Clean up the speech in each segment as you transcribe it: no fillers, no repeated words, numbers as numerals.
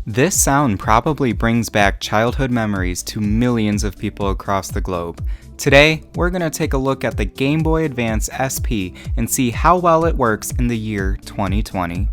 This sound probably brings back childhood memories to millions of people across the globe. Today, we're going to take a look at the Game Boy Advance SP and see how well it works in the year 2020.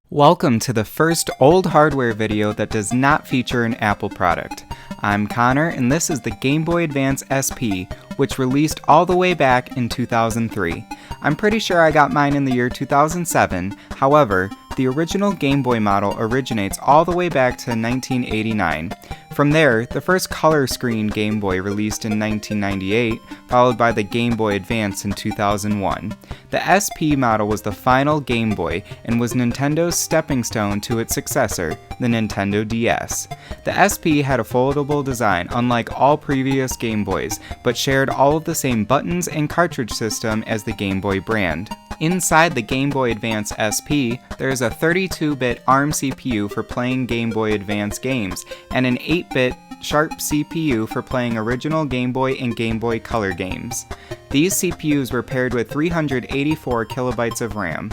Welcome to the first old hardware video that does not feature an Apple product. I'm Connor, and this is the Game Boy Advance SP, which released all the way back in 2003. I'm pretty sure I got mine in the year 2007, however, the original Game Boy model originates all the way back to 1989. From there, the first color screen Game Boy released in 1998, followed by the Game Boy Advance in 2001. The SP model was the final Game Boy and was Nintendo's stepping stone to its successor, the Nintendo DS. The SP had a foldable design unlike all previous Game Boys, but shared all of the same buttons and cartridge system as the Game Boy brand. Inside the Game Boy Advance SP, there is a 32-bit ARM CPU for playing Game Boy Advance games, and an 8-bit Sharp CPU for playing original Game Boy and Game Boy Color games. These CPUs were paired with 384 kilobytes of RAM.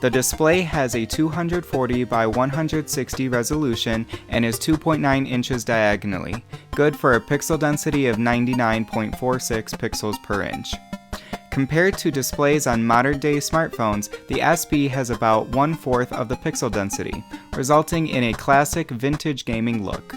The display has a 240 by 160 resolution and is 2.9 inches diagonally, good for a pixel density of 99.46 pixels per inch. Compared to displays on modern-day smartphones, the SP has about 1/4 of the pixel density, resulting in a classic vintage gaming look.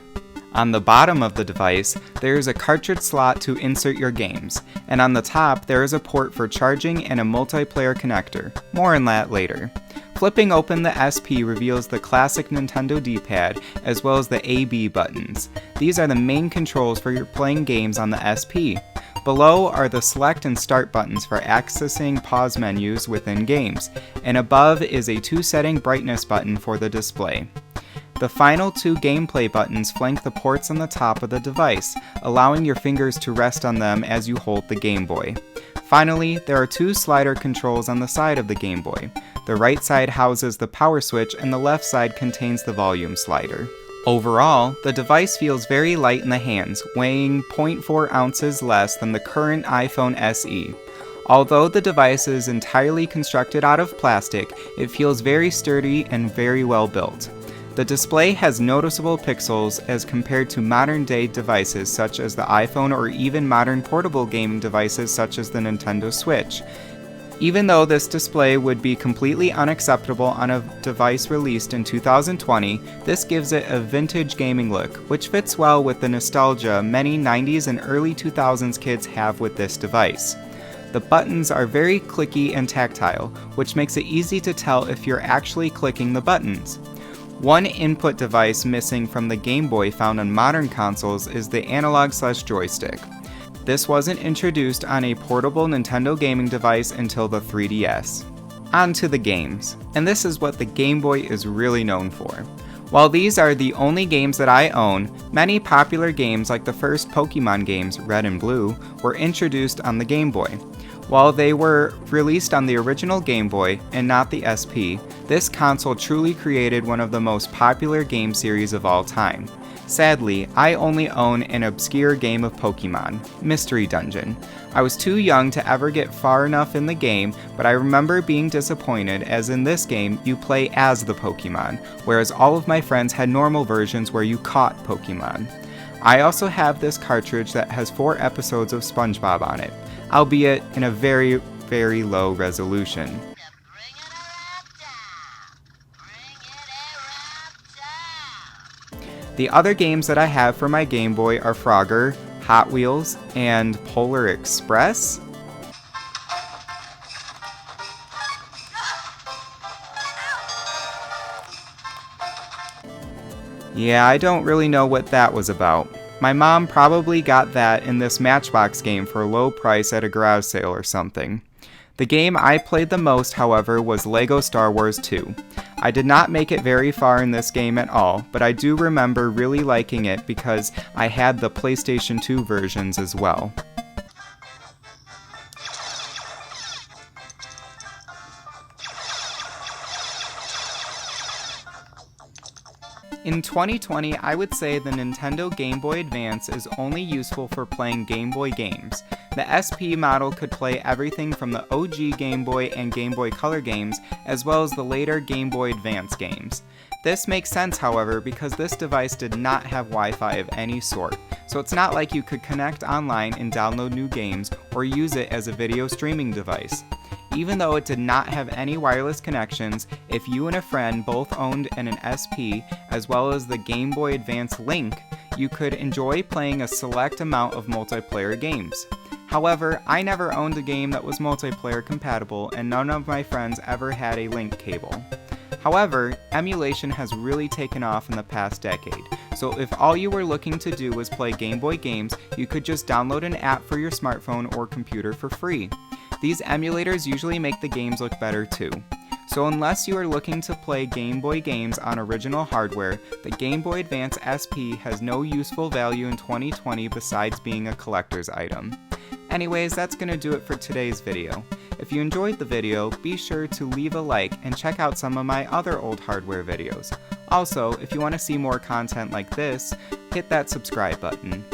On the bottom of the device, there is a cartridge slot to insert your games, and on the top there is a port for charging and a multiplayer connector. More on that later. Flipping open the SP reveals the classic Nintendo D-pad, as well as the A-B buttons. These are the main controls for your playing games on the SP. Below are the select and start buttons for accessing pause menus within games, and above is a 2-setting brightness button for the display. The final 2 gameplay buttons flank the ports on the top of the device, allowing your fingers to rest on them as you hold the Game Boy. Finally, there are 2 slider controls on the side of the Game Boy. The right side houses the power switch and the left side contains the volume slider. Overall, the device feels very light in the hands, weighing 0.4 ounces less than the current iPhone SE. Although the device is entirely constructed out of plastic, it feels very sturdy and very well built. The display has noticeable pixels as compared to modern-day devices such as the iPhone or even modern portable gaming devices such as the Nintendo Switch. Even though this display would be completely unacceptable on a device released in 2020, this gives it a vintage gaming look, which fits well with the nostalgia many 90s and early 2000s kids have with this device. The buttons are very clicky and tactile, which makes it easy to tell if you're actually clicking the buttons. One input device missing from the Game Boy found on modern consoles is the analog/joystick. This wasn't introduced on a portable Nintendo gaming device until the 3DS. On to the games, and this is what the Game Boy is really known for. While these are the only games that I own, many popular games like the first Pokemon games, Red and Blue, were introduced on the Game Boy. While they were released on the original Game Boy and not the SP, this console truly created one of the most popular game series of all time. Sadly, I only own an obscure game of Pokemon, Mystery Dungeon. I was too young to ever get far enough in the game, but I remember being disappointed as in this game you play as the Pokemon, whereas all of my friends had normal versions where you caught Pokemon. I also have this cartridge that has 4 episodes of SpongeBob on it, albeit in a very, very low resolution. The other games that I have for my Game Boy are Frogger, Hot Wheels, and Polar Express. Yeah, I don't really know what that was about. My mom probably got that in this Matchbox game for a low price at a garage sale or something. The game I played the most, however, was LEGO Star Wars 2. I did not make it very far in this game at all, but I do remember really liking it because I had the PlayStation 2 versions as well. In 2020, I would say the Nintendo Game Boy Advance is only useful for playing Game Boy games. The SP model could play everything from the OG Game Boy and Game Boy Color games, as well as the later Game Boy Advance games. This makes sense, however, because this device did not have Wi-Fi of any sort, so it's not like you could connect online and download new games or use it as a video streaming device. Even though it did not have any wireless connections, if you and a friend both owned an SP as well as the Game Boy Advance Link, you could enjoy playing a select amount of multiplayer games. However, I never owned a game that was multiplayer compatible, and none of my friends ever had a link cable. However, emulation has really taken off in the past decade, so if all you were looking to do was play Game Boy games, you could just download an app for your smartphone or computer for free. These emulators usually make the games look better too. So unless you are looking to play Game Boy games on original hardware, the Game Boy Advance SP has no useful value in 2020 besides being a collector's item. Anyways, that's gonna do it for today's video. If you enjoyed the video, be sure to leave a like and check out some of my other old hardware videos. Also, if you want to see more content like this, hit that subscribe button.